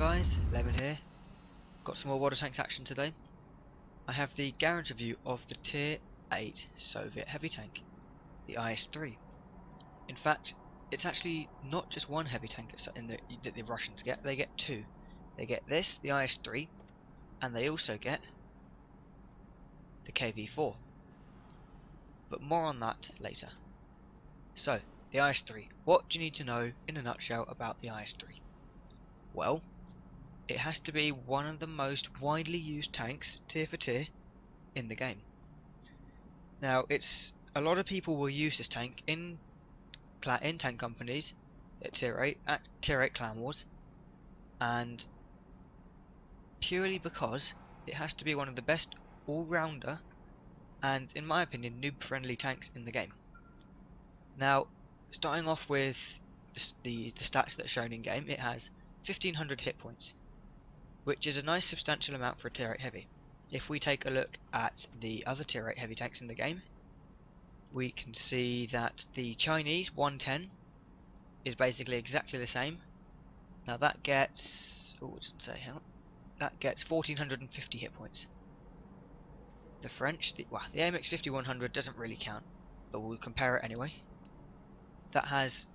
guys, Lemon here. Got some more water tanks action today. I have the garage review of the Tier 8 Soviet heavy tank, the IS-3. In fact, it's actually not just one heavy tank that the Russians get, they get two. They get this, the IS-3, and they also get the KV-4. But more on that later. So, the IS-3. What do you need to know in a nutshell about the IS-3? Well, it has to be one of the most widely used tanks, tier for tier, in the game. Now, a lot of people will use this tank in tank companies at tier 8 clan wars, and purely because it has to be one of the best all-rounder and, in my opinion, noob-friendly tanks in the game. Now, starting off with the stats that are shown in game, it has 1500 hit points, which is a nice substantial amount for a tier 8 heavy. If we take a look at the other tier 8 heavy tanks in the game, we can see that the Chinese 110 is basically exactly the same. Now that gets, that gets 1450 hit points. The French, the AMX 5100 doesn't really count, but we'll compare it anyway. That has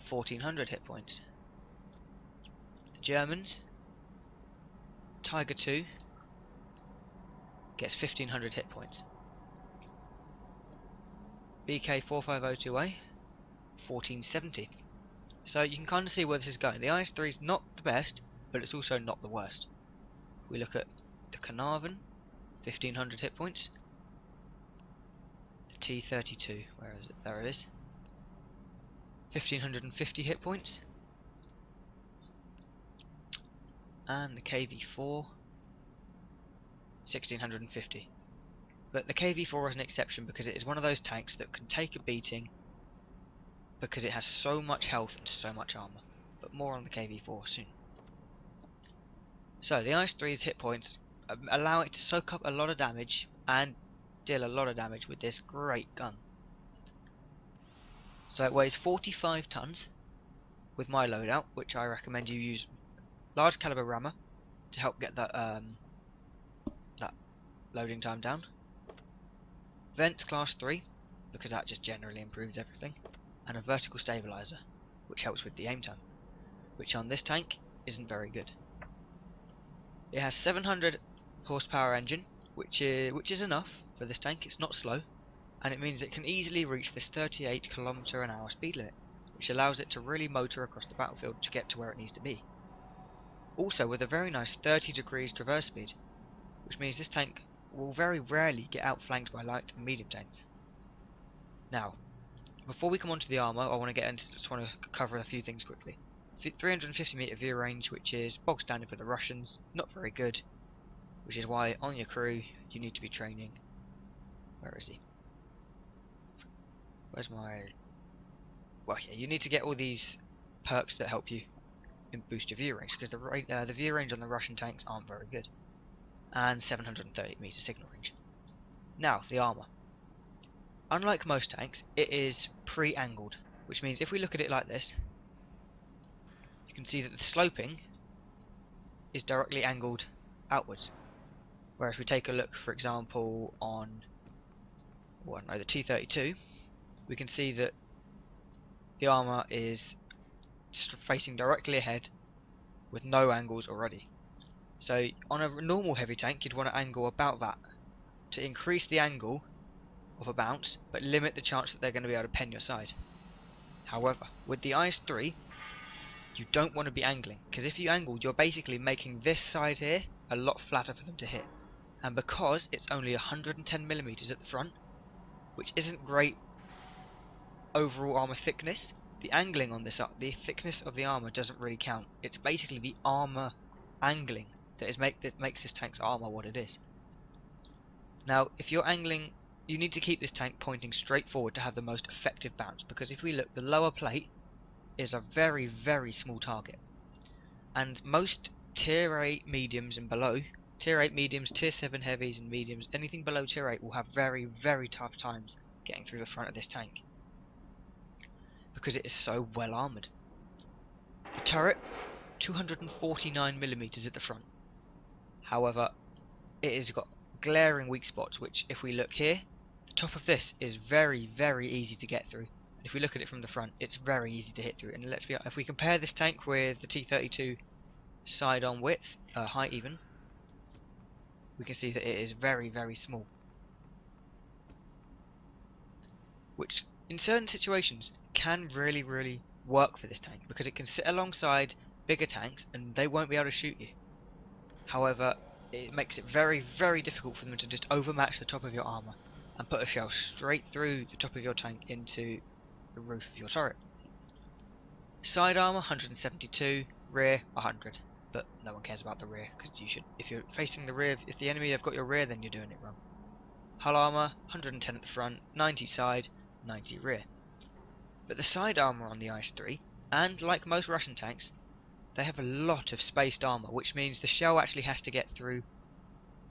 1400 hit points. The Germans, Tiger 2 gets 1500 hit points. BK4502A 1470. So you can kind of see where this is going. The IS-3 is not the best, but it's also not the worst. We look at the Carnarvon, 1500 hit points. The T32, where is it? There it is. 1550 hit points. And the KV-4, 1650. But the KV-4 is an exception because it is one of those tanks that can take a beating because it has so much health and so much armor. But more on the KV-4 soon. So the IS-3's hit points allow it to soak up a lot of damage and deal a lot of damage with this great gun. So it weighs 45 tons with my loadout, which I recommend you use large caliber rammer to help get that loading time down. Vents class 3 because that just generally improves everything, and a vertical stabilizer which helps with the aim time, which on this tank isn't very good. It has 700 horsepower engine, which is enough for this tank. It's not slow, and it means it can easily reach this 38 km/h speed limit, which allows it to really motor across the battlefield to get to where it needs to be. Also with a very nice 30 degrees traverse speed, which means this tank will very rarely get outflanked by light and medium tanks. Now, before we come on to the armour, I just want to cover a few things quickly. 350 meter view range, which is bog standard for the Russians, not very good, which is why on your crew you need to be training. Where is he? Where's my... Well, yeah, you need to get all these perks that help you boost your view range, because the view range on the Russian tanks aren't very good. And 730 meter signal range. Now, the armour. Unlike most tanks, it is pre-angled, which means if we look at it like this, you can see that the sloping is directly angled outwards. Whereas we take a look, for example, on the T32, we can see that the armour is facing directly ahead with no angles already. So on a normal heavy tank you'd want to angle about that to increase the angle of a bounce but limit the chance that they're going to be able to pen your side. However, with the IS-3 you don't want to be angling, because if you angle you're basically making this side here a lot flatter for them to hit, and because it's only 110mm at the front, which isn't great overall armour thickness, the angling on this, the thickness of the armour doesn't really count. It's basically the armour angling that makes this tank's armour what it is. Now, if you're angling, you need to keep this tank pointing straight forward to have the most effective bounce, because if we look, the lower plate is a very, very small target. And most tier 8 mediums and below, tier 8 mediums, tier 7 heavies and mediums, anything below tier 8 will have very, very tough times getting through the front of this tank, because it is so well armoured. The turret 249mm at the front. However, it has got glaring weak spots, which if we look here, the top of this is very, very easy to get through. And if we look at it from the front, it's very easy to hit through. And let's be honest, if we compare this tank with the T-32 side-on width, height even, we can see that it is very, very small. Which, in certain situations, can really, really work for this tank, because it can sit alongside bigger tanks and they won't be able to shoot you. However, it makes it very, very difficult for them to just overmatch the top of your armour and put a shell straight through the top of your tank into the roof of your turret. Side armour 172, rear 100, but no one cares about the rear, because you should, if you're facing the rear, if the enemy have got your rear, then you're doing it wrong. Hull armour 110 at the front, 90 side, 90 rear. But the side armour on the IS-3, and like most Russian tanks, they have a lot of spaced armour, which means the shell actually has to get through,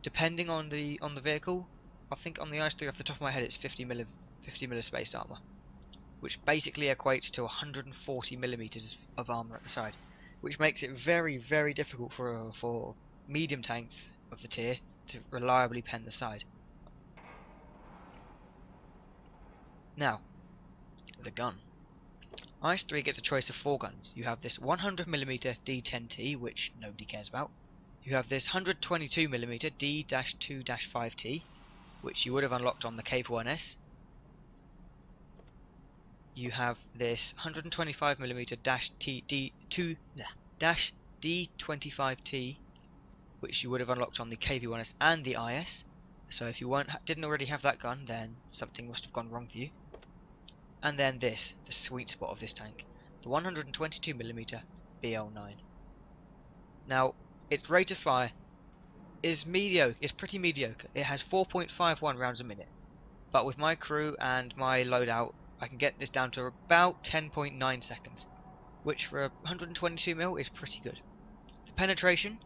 depending on the vehicle. I think on the IS-3 off the top of my head it's 50mm spaced armour, which basically equates to 140mm of armour at the side, which makes it very, very difficult for medium tanks of the tier to reliably pen the side. Now, the gun. IS-3 gets a choice of 4 guns. You have this 100mm D10T, which nobody cares about. You have this 122mm D-2-5T, which you would have unlocked on the KV-1S. You have this 125mm D25T, which you would have unlocked on the KV-1S and the IS. So if you didn't already have that gun, then something must have gone wrong for you. And then this, the sweet spot of this tank, the 122mm BL9. Now, its rate of fire is mediocre. It's pretty mediocre. It has 4.51 rounds a minute, but with my crew and my loadout, I can get this down to about 10.9 seconds, which for a 122mm is pretty good. The penetration,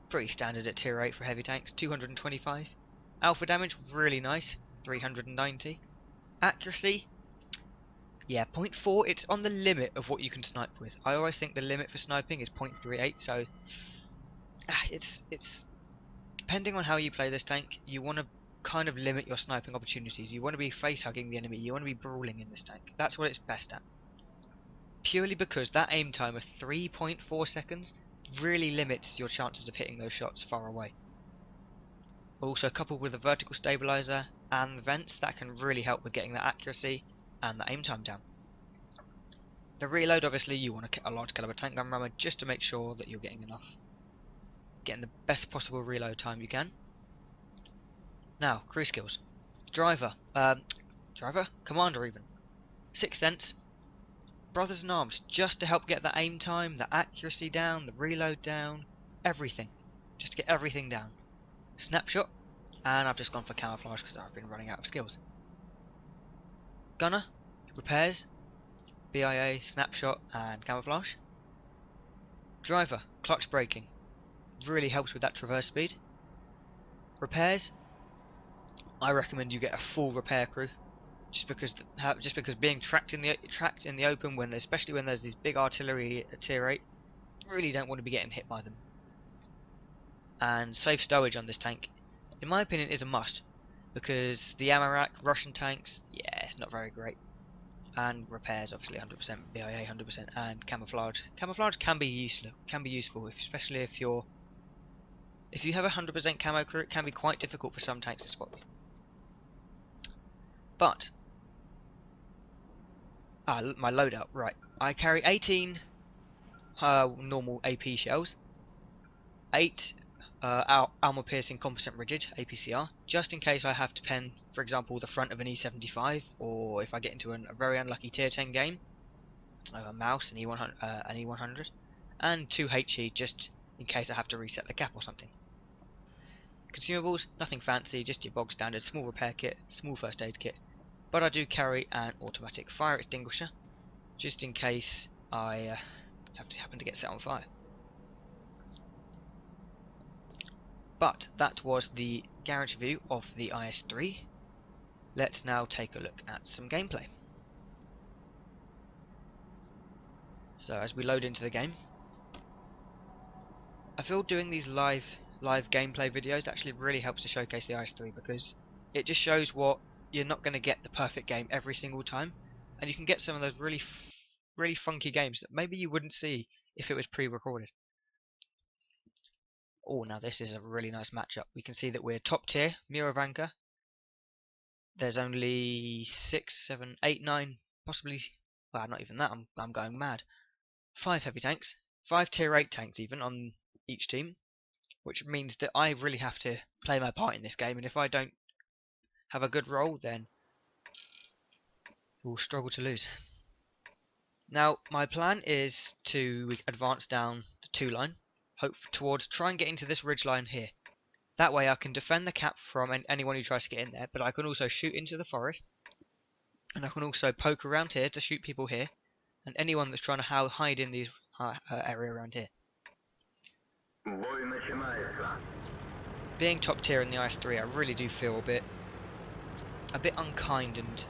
pretty standard at tier 8 for heavy tanks, 225. Alpha damage, really nice, 390. Accuracy, yeah, 0.4, it's on the limit of what you can snipe with. I always think the limit for sniping is 0.38, so it's depending on how you play this tank, you want to kind of limit your sniping opportunities. You want to be face-hugging the enemy, you want to be brawling in this tank. That's what it's best at. Purely because that aim time of 3.4 seconds really limits your chances of hitting those shots far away. Also, coupled with the vertical stabilizer and the vents, that can really help with getting that accuracy and the aim time down. The reload, obviously, you want a large caliber tank gun rammer just to make sure that you're getting the best possible reload time you can. Now, crew skills. Driver, commander even. Sixth Sense, Brothers in Arms, just to help get the aim time, the accuracy down, the reload down, everything. Just to get everything down. Snapshot, and I've just gone for camouflage because I've been running out of skills. Gunner, repairs, BIA, snapshot, and camouflage. Driver, clutch braking, really helps with that traverse speed. Repairs, I recommend you get a full repair crew, just because being tracked in the open, especially when there's these big artillery at tier 8, really don't want to be getting hit by them. And safe stowage on this tank, in my opinion, is a must, because the ammo rack, Russian tanks, yeah, it's not very great. And repairs, obviously 100%, BIA 100%, and camouflage. Camouflage can be useful, especially if you have a 100% camo crew. It can be quite difficult for some tanks to spot you. But my loadout, right? I carry 18 normal AP shells, 8 armor piercing competent rigid APCR, just in case I have to pen, for example, the front of an E75, or if I get into a very unlucky tier 10 game, I don't know, a mouse, an E100, and 2 HE just in case I have to reset the cap or something. Consumables, nothing fancy, just your bog standard small repair kit, small first aid kit, but I do carry an automatic fire extinguisher, just in case I happen to get set on fire. But that was the garage view of the IS-3. Let's now take a look at some gameplay. So as we load into the game, I feel doing these live gameplay videos actually really helps to showcase the IS-3 because it just shows what you're not going to get the perfect game every single time, and you can get some of those really funky games that maybe you wouldn't see if it was pre-recorded. Oh, now this is a really nice matchup. We can see that we're top tier, Miravanka. There's only 6, 7, 8, 9, possibly, well, not even that, I'm going mad. 5 heavy tanks, 5 tier 8 tanks even on each team, which means that I really have to play my part in this game, and if I don't have a good role, then we'll struggle to lose. Now, my plan is to advance down the 2 line, hope towards try and get into this ridge line here. That way I can defend the cap from anyone who tries to get in there, but I can also shoot into the forest, and I can also poke around here to shoot people here, and anyone that's trying to hide in these area around here. Being top tier in the IS-3, I really do feel a bit unkind and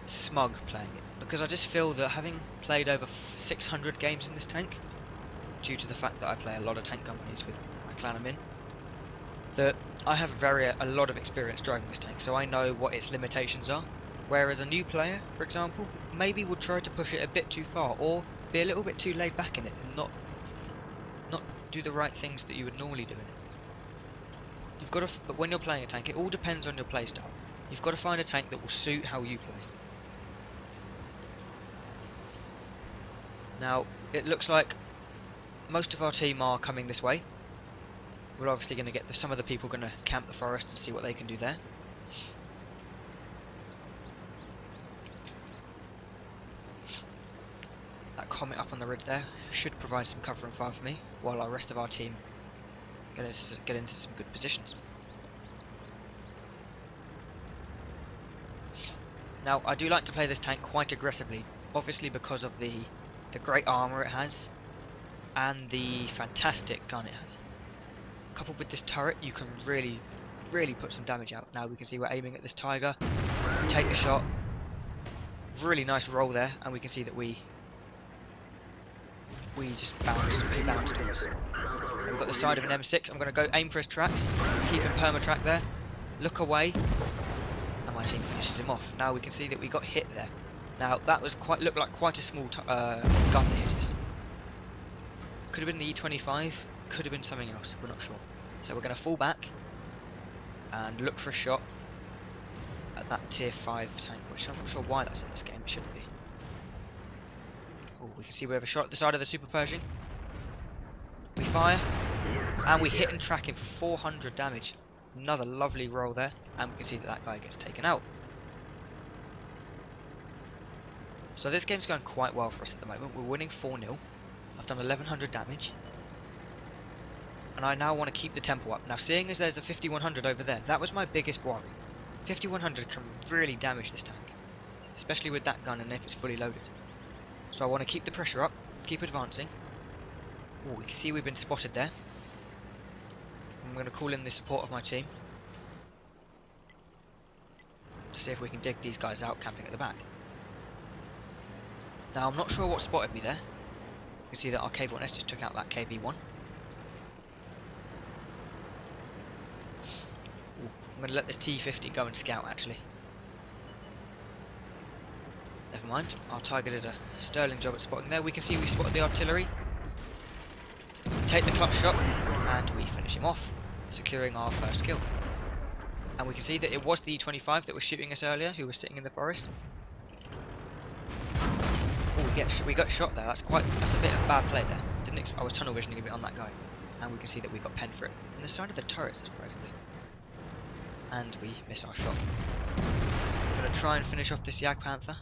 smug playing it, because I just feel that having played over 600 games in this tank, due to the fact that I play a lot of tank companies with my clan I'm in, that I have a lot of experience driving this tank, so I know what its limitations are. Whereas a new player, for example, maybe would try to push it a bit too far, or be a little bit too laid back in it, and not do the right things that you would normally do in it. You've got to, but when you're playing a tank, it all depends on your playstyle. You've got to find a tank that will suit how you play. Now, it looks like most of our team are coming this way. We're obviously going to get some of the people going to camp the forest and see what they can do there. That comet up on the ridge there should provide some cover and fire for me, while our rest of our team get into some good positions. Now, I do like to play this tank quite aggressively, obviously because of the great armour it has, and the fantastic gun it has. Coupled with this turret, you can really put some damage out. Now we can see we're aiming at this tiger, we take the shot, really nice roll there, and we can see that we just bounced to us. We've got the side of an M6, I'm going to go aim for his tracks, keep him perma-track there, look away, and my team finishes him off. Now we can see that we got hit there. Now that was looked like quite a small gun that hit us. Could have been the E25, could have been something else, we're not sure. So we're going to fall back and look for a shot at that tier 5 tank, which I'm not sure why that's in this game, it shouldn't be. Oh, we can see we have a shot at the side of the Super Pershing. We fire, and we hit and track him for 400 damage. Another lovely roll there, and we can see that that guy gets taken out. So this game's going quite well for us at the moment. We're winning 4-0. I've done 1100 damage. And I now want to keep the tempo up. Now, seeing as there's a 5100 over there, that was my biggest worry. 5100 can really damage this tank, especially with that gun and if it's fully loaded. So I want to keep the pressure up, keep advancing. Oh, we can see we've been spotted there. I'm going to call in the support of my team to see if we can dig these guys out camping at the back. Now, I'm not sure what spotted me there. You can see that our KV-1S just took out that KV-1. I'm going to let this T-50 go and scout, actually. Never mind, our Tiger did a sterling job at spotting there. We can see we spotted the artillery. Take the clutch shot, and we finish him off, securing our first kill. And we can see that it was the E25 that was shooting us earlier, who was sitting in the forest. Oh, we got shot there. That's a bit of bad play there. I was tunnel visioning a bit on that guy, and we can see that we got penned for it from the side of the turret, surprisingly. And we miss our shot. I'm going to try and finish off this Jag Panther.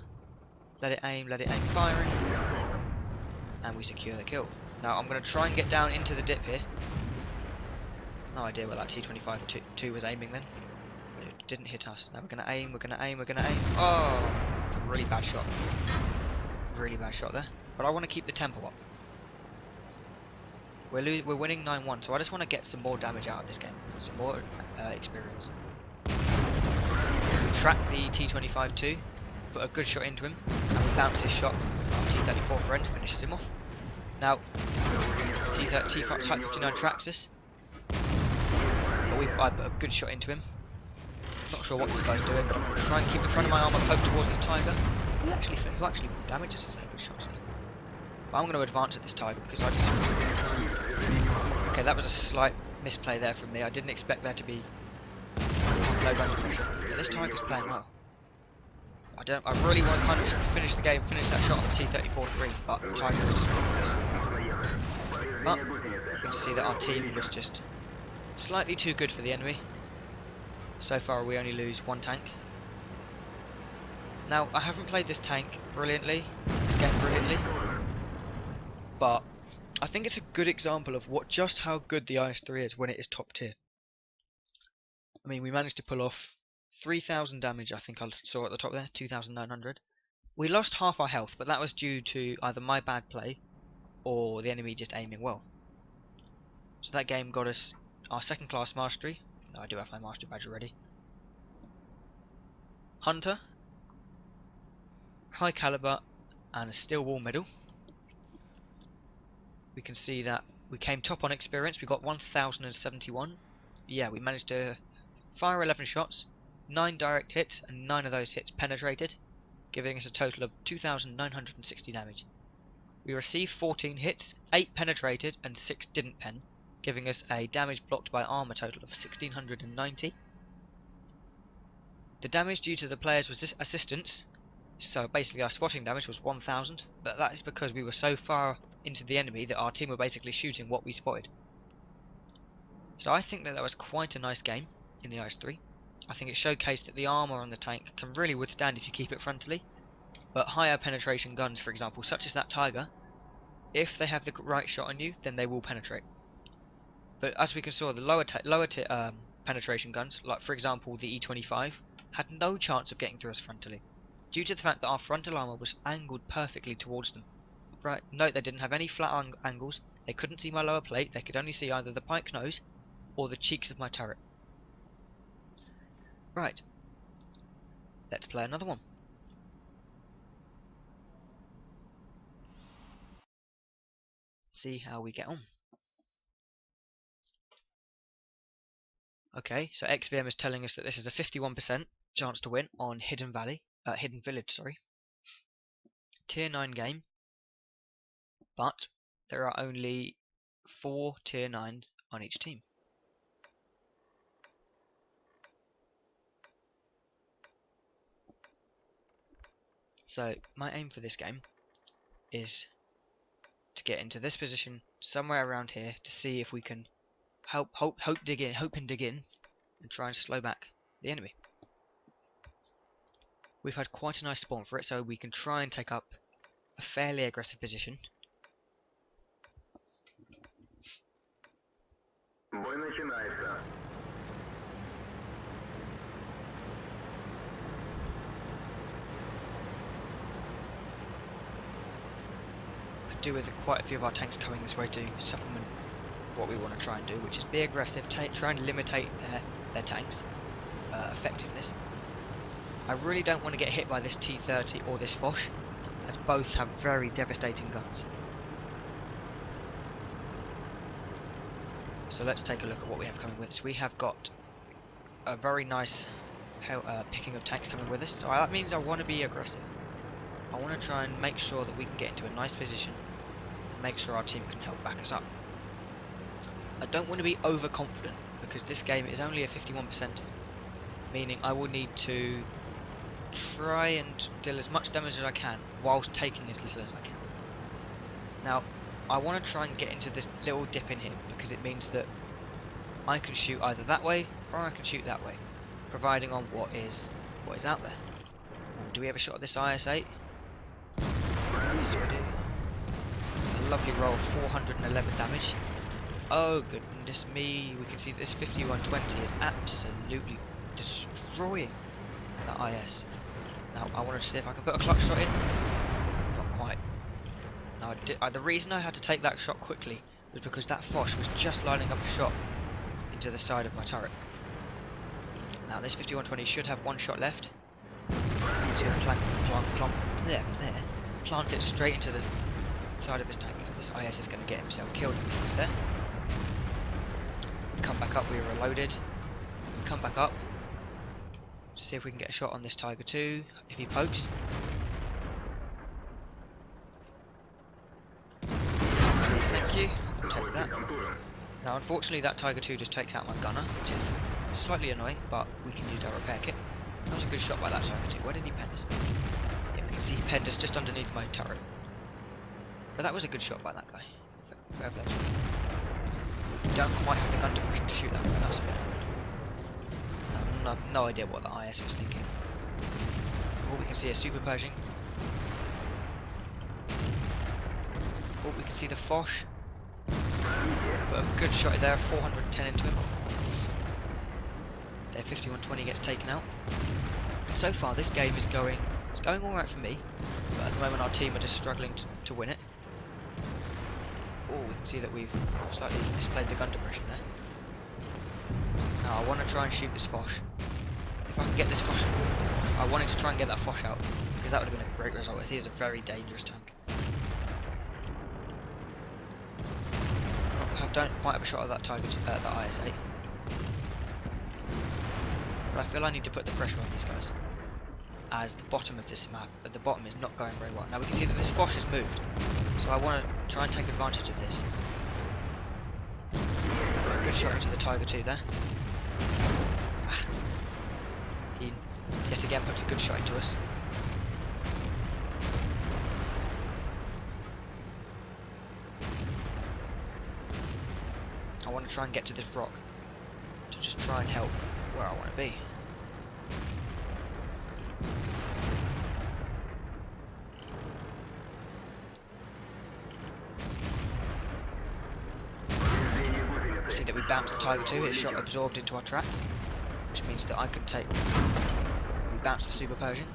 Let it aim, firing, and we secure the kill. Now I'm going to try and get down into the dip here. No idea where that T25-2 was aiming then, but it didn't hit us. Now we're going to aim. Oh, it's a really bad shot. Really bad shot there. But I want to keep the tempo up. We're winning 9-1, so I just want to get some more damage out of this game, some more experience. We track the T25-2, put a good shot into him, and we bounce his shot. Our T-34 friend finishes him off. Now, Type 59 tracks us. But I put a good shot into him. Not sure what this guy's doing, but I'm going to try and keep in front of my armour, poke towards this Tiger. Who actually damages us good shots. But I'm going to advance at this Tiger because I just... Okay, that was a slight misplay there from me. I didn't expect there to be low gun pressure. Yeah, this Tiger's playing well. I really want to kind of finish the game, finish that shot on the T-34-3, but the Tiger is just... But you can see that our team was just slightly too good for the enemy. So far we only lose one tank. Now, I haven't played this game brilliantly, but I think it's a good example of just how good the IS-3 is when it is top tier. I mean, we managed to pull off 3,000 damage, I think I saw at the top there, 2,900. We lost half our health, but that was due to either my bad play or the enemy just aiming well. So that game got us our second class mastery. No, I do have my mastery badge already. Hunter, high caliber, and a steel wall medal. We can see that we came top on experience. We got 1,071. Yeah, we managed to fire 11 shots, 9 direct hits, and 9 of those hits penetrated, giving us a total of 2,960 damage. We received 14 hits, 8 penetrated, and 6 didn't pen, giving us a damage blocked by armor total of 1,690. The damage due to the players was assistance, so basically our spotting damage was 1,000, but that is because we were so far into the enemy that our team were basically shooting what we spotted. So I think that was quite a nice game in the IS-3. I think it showcased that the armor on the tank can really withstand if you keep it frontally, but higher penetration guns, for example, such as that Tiger, if they have the right shot on you, then they will penetrate. But as we can saw, the lower penetration guns, like for example the E-25, had no chance of getting through us frontally, due to the fact that our frontal armor was angled perfectly towards them. Right, note they didn't have any flat angles, they couldn't see my lower plate, they could only see either the pike nose or the cheeks of my turret. Right, let's play another one. See how we get on. Okay, so XVM is telling us that this is a 51% chance to win on Hidden Village, sorry. Tier 9 game, but there are only 4 Tier 9s on each team. So my aim for this game is to get into this position somewhere around here to see if we can hope and dig in and try and slow back the enemy. We've had quite a nice spawn for it, so we can try and take up a fairly aggressive position. Could do with quite a few of our tanks coming this way to supplement what we want to try and do, which is be aggressive, try and limitate their tanks' effectiveness. I really don't want to get hit by this T-30 or this Foch, as both have very devastating guns. So let's take a look at what we have coming with us. We have got a very nice picking of tanks coming with us, so that means I want to be aggressive. I want to try and make sure that we can get into a nice position and make sure our team can help back us up. I don't want to be overconfident because this game is only a 51%, meaning I will need to try and deal as much damage as I can whilst taking as little as I can. Now, I want to try and get into this little dip in here because it means that I can shoot either that way or I can shoot that way, providing on what is out there. Do we have a shot at this IS-8? Yes, we do. A lovely roll of 411 damage. Oh goodness me, we can see this 5120 is absolutely destroying that IS. Now I want to see if I can put a clutch shot in. Not quite. Now the reason I had to take that shot quickly was because that Foch was just lining up a shot into the side of my turret. Now this 5120 should have one shot left. So plant it straight into side of his tank. This IS is going to get himself killed if he sits there. Come back up, we are reloaded. Come back up. To see if we can get a shot on this Tiger 2, if he pokes. Thank you, I'll take that. Now unfortunately that Tiger 2 just takes out my gunner, which is slightly annoying, but we can use our repair kit. That was a good shot by that Tiger 2. Where did he pen us? Yeah, we can see he penned us just underneath my turret. But that was a good shot by that guy. Fair play. We don't quite have the gun depression to shoot that, but that's a bit annoying. I have no idea what the IS was thinking. Oh, we can see a Super Pershing. Oh, we can see the Foch. But a good shot there, 410 into him. There, 5120 gets taken out. So far, this game is going alright for me, but at the moment our team are just struggling to win it. Oh, we can see that we've slightly misplayed the gun depression there. Now I want to try and shoot this Foch. If I can get this Foch, I wanted to try and get that Foch out, because that would have been a great result, as he is a very dangerous tank. I don't quite have a shot of that Tiger, the IS-8. But I feel I need to put the pressure on these guys, as the bottom of this map, at the bottom, is not going very well. Now we can see that this Foch has moved, so I want to try and take advantage of this. A good shot into the Tiger 2 there. He yet again puts a good shot into us. I want to try and get to this rock to just try and help where I want to be. See that we bounced the Tiger 2, his shot absorbed into our track, which means that I can take... We bounced the Super Pershing.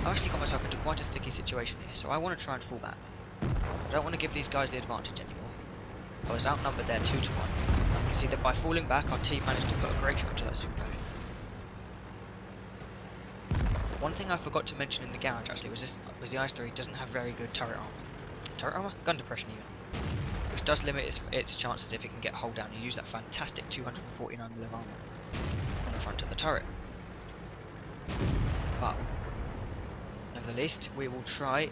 I've actually got myself into quite a sticky situation here, so I want to try and fall back. I don't want to give these guys the advantage anymore. I was outnumbered there 2-1. And you can see that by falling back, our team managed to put a great shot to that Super Pershing. One thing I forgot to mention in the garage actually was the IS-3 doesn't have very good turret armor. Turret armor? Gun depression even. Which does limit its chances if it can get hull down and use that fantastic 249mm armor on the front of the turret. But nevertheless, we will try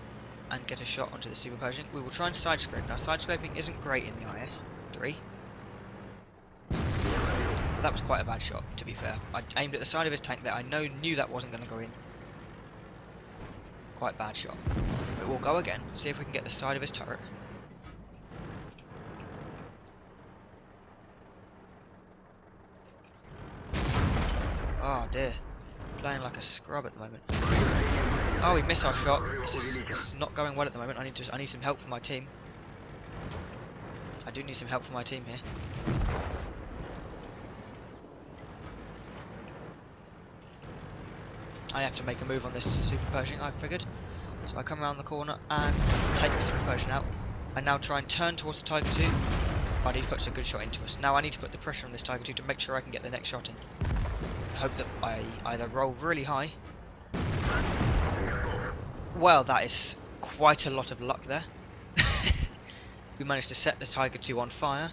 and get a shot onto the Super Pershing. We will try and side scrape. Now side scraping isn't great in the IS-3, but that was quite a bad shot, to be fair. I aimed at the side of his tank there. I knew that wasn't going to go in. Quite bad shot. But we'll go again, see if we can get the side of his turret. Oh dear, playing like a scrub at the moment. Oh, we missed our shot. This is not going well at the moment. I need some help from my team. I do need some help from my team here. I have to make a move on this Super Pershing, I figured. So I come around the corner and take the Super Pershing out. I now try and turn towards the Tiger 2, but he puts a good shot into us. Now I need to put the pressure on this Tiger 2 to make sure I can get the next shot in. I hope that I either roll really high. Well, that is quite a lot of luck there. We managed to set the Tiger 2 on fire,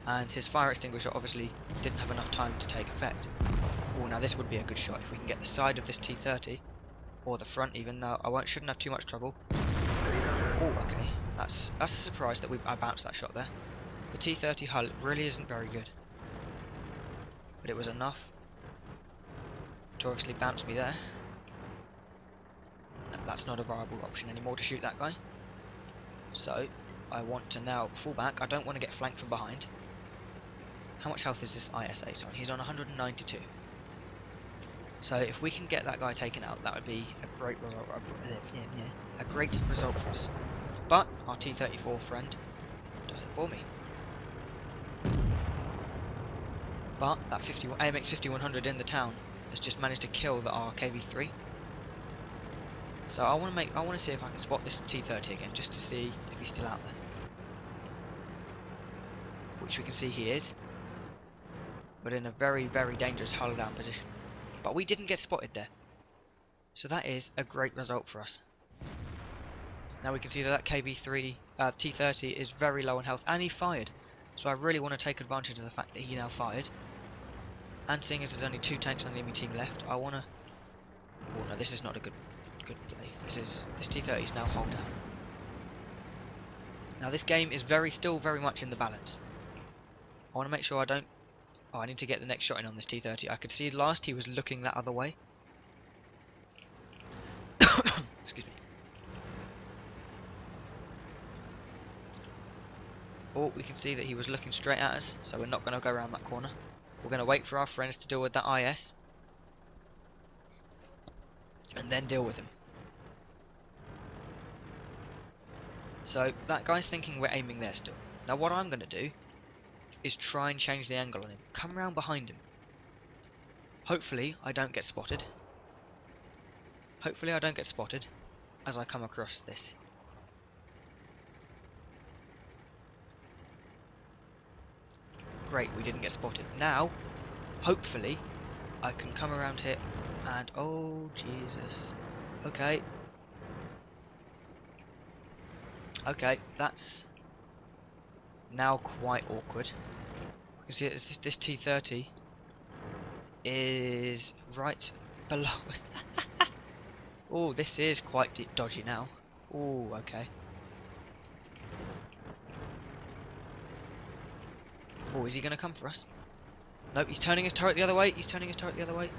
and his fire extinguisher obviously didn't have enough time to take effect. Oh, now this would be a good shot if we can get the side of this T30, or the front even. Now I shouldn't have too much trouble. Oh, okay, that's a surprise that I bounced that shot there. The T30 hull really isn't very good, but it was enough to obviously bounce me there. That's not a viable option anymore to shoot that guy. So I want to now fall back. I don't want to get flanked from behind. How much health is this IS-8 on? He's on 192. So if we can get that guy taken out, that would be a great result. A great result for us. But our T-34 friend does it for me. But that AMX 5100 in the town has just managed to kill our KV-3. So I want to see if I can spot this T-30 again, just to see if he's still out there. Which we can see he is, but in a very, very dangerous hull down position. But we didn't get spotted there, so that is a great result for us. Now we can see that that KV-3 T-30 is very low on health, and he fired. So I really want to take advantage of the fact that he now fired. And seeing as there's only 2 tanks on the enemy team left, I want to... Oh no, this is not a good play. This T-30 is now hull down. Now this game is still very much in the balance. I want to make sure I don't... Oh, I need to get the next shot in on this T-30. I could see last he was looking that other way. Excuse me. Oh, we can see that he was looking straight at us, so we're not going to go around that corner. We're going to wait for our friends to deal with that IS, and then deal with him. So that guy's thinking we're aiming there still. Now what I'm going to do is try and change the angle on him. Come round behind him. Hopefully I don't get spotted. Hopefully I don't get spotted as I come across this. Great, we didn't get spotted. Now, hopefully, I can come around here and... Oh, Jesus. Okay. Okay, that's now quite awkward. You can see that this T-30 is right below us. Oh, this is quite dodgy now. Oh, okay. Oh, is he going to come for us? Nope, he's turning his turret the other way. He's turning his turret the other way.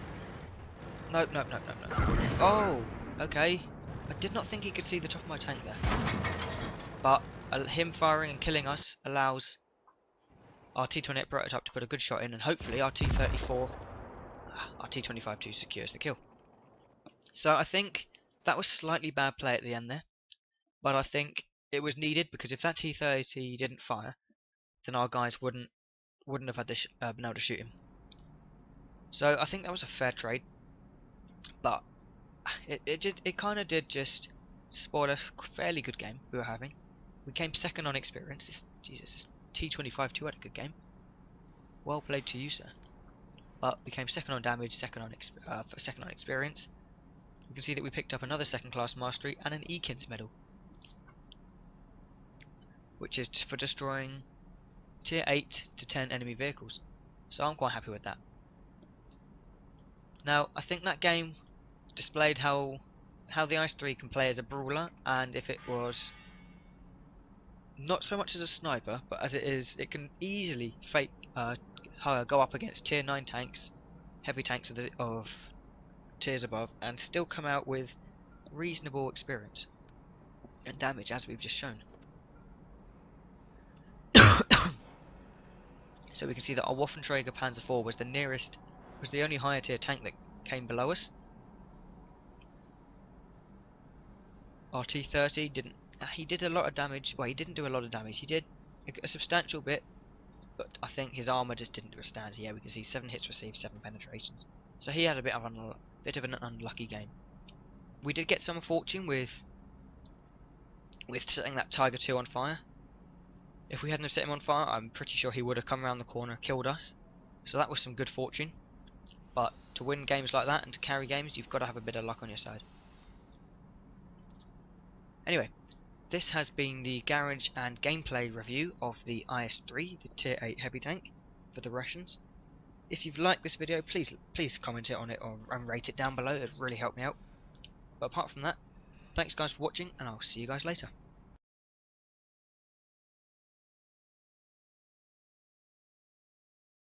Nope, nope, nope, nope, nope. Oh, okay. I did not think he could see the top of my tank there. But him firing and killing us allows our T-28 prototype to put a good shot in, and hopefully our T-34, our T-25-2 secures the kill. So I think that was slightly bad play at the end there, but I think it was needed, because if that T-30 didn't fire, then our guys wouldn't have had been able to shoot him. So I think that was a fair trade, but it kind of did just spoil a fairly good game we were having. We came second on experience. This T-25-2 had a good game. Well played to you, sir. But we came second on damage, second on experience. You can see that we picked up another second-class mastery and an Eakins medal, which is for destroying tier 8 to 10 enemy vehicles. So I'm quite happy with that. Now, I think that game displayed how the IS-3 can play as a brawler, and if it was not so much as a sniper, but as it can easily go up against tier 9 tanks, heavy tanks of tiers above, and still come out with reasonable experience and damage, as we've just shown. So we can see that our Waffenträger Panzer IV was the only higher tier tank that came below us. Our T-30 didn't. He did a lot of damage. Well, he didn't do a lot of damage. He did a substantial bit, but I think his armor just didn't withstand. Yeah, we can see 7 hits received, 7 penetrations. So he had a bit of an unlucky game. We did get some fortune with setting that Tiger II on fire. If we hadn't have set him on fire, I'm pretty sure he would have come around the corner, killed us. So that was some good fortune. But to win games like that and to carry games, you've got to have a bit of luck on your side. Anyway, this has been the garage and gameplay review of the IS-3, the tier 8 heavy tank for the Russians. If you've liked this video, please comment it on it and rate it down below. It would really help me out. But apart from that, thanks guys for watching, and I'll see you guys later.